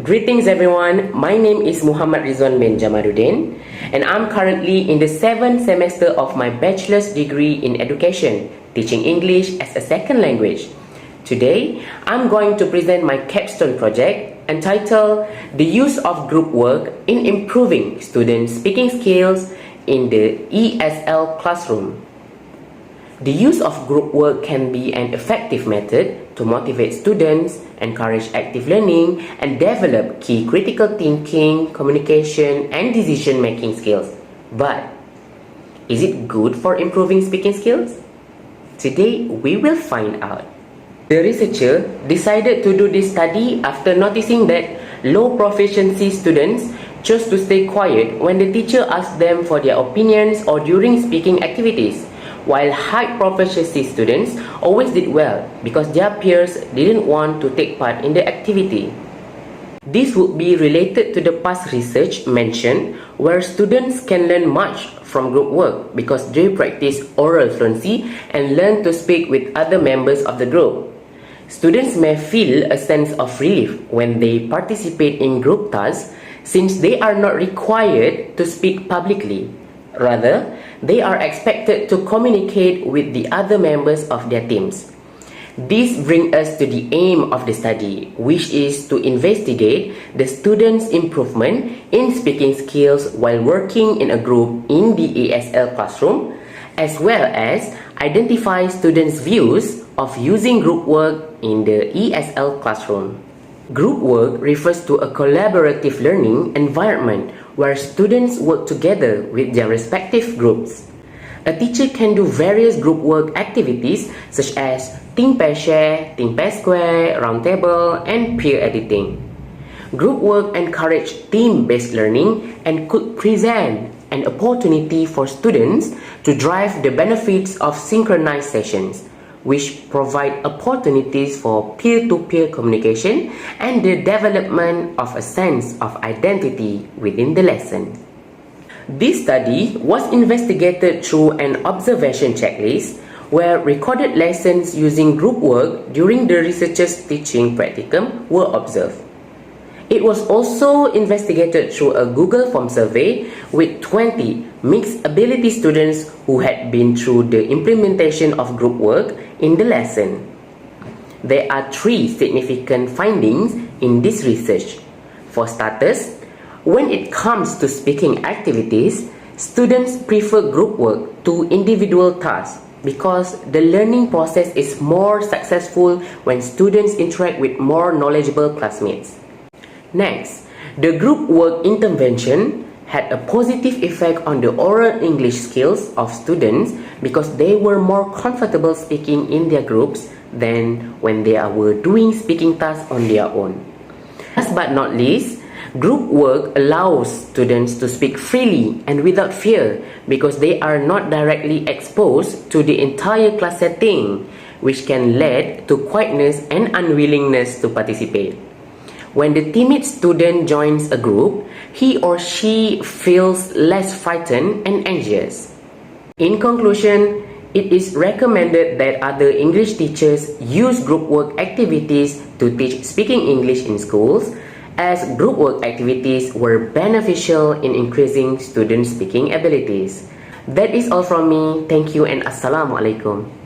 Greetings everyone, my name is Muhammad RIDZWAN bin JAMALUDDIN and I'm currently in the 7th semester of my bachelor's degree in education, teaching English as a second language. Today, I'm going to present my capstone project entitled The Use of Group Work in Improving Student Speaking Skills in the ESL Classroom. The use of group work can be an effective method to motivate students, encourage active learning, and develop key critical thinking, communication, and decision-making skills. But, is it good for improving speaking skills? Today, we will find out. The researcher decided to do this study after noticing that low proficiency students chose to stay quiet when the teacher asked them for their opinions or during speaking activities, while high proficiency students always did well because their peers didn't want to take part in the activity. This would be related to the past research mentioned where students can learn much from group work because they practice oral fluency and learn to speak with other members of the group. Students may feel a sense of relief when they participate in group tasks since they are not required to speak publicly. Rather, they are expected to communicate with the other members of their teams. This brings us to the aim of the study, which is to investigate the students' improvement in speaking skills while working in a group in the ESL classroom, as well as identify students' views of using group work in the ESL classroom. Group work refers to a collaborative learning environment where students work together with their respective groups. A teacher can do various group work activities such as think pair share, think pair square, round table, and peer editing. Group work encourages team-based learning and could present an opportunity for students to drive the benefits of synchronized sessions, which provide opportunities for peer-to-peer communication and the development of a sense of identity within the lesson. This study was investigated through an observation checklist where recorded lessons using group work during the researcher's teaching practicum were observed. It was also investigated through a Google Form survey with 20 mixed ability students who had been through the implementation of group work in the lesson. There are 3 significant findings in this research. For starters, when it comes to speaking activities, students prefer group work to individual tasks because the learning process is more successful when students interact with more knowledgeable classmates. Next, the group work intervention had a positive effect on the oral English skills of students because they were more comfortable speaking in their groups than when they were doing speaking tasks on their own. Last but not least, group work allows students to speak freely and without fear because they are not directly exposed to the entire class setting, which can lead to quietness and unwillingness to participate. When the timid student joins a group, he or she feels less frightened and anxious. In conclusion, it is recommended that other English teachers use group work activities to teach speaking English in schools, as group work activities were beneficial in increasing student speaking abilities. That is all from me. Thank you and Assalamualaikum.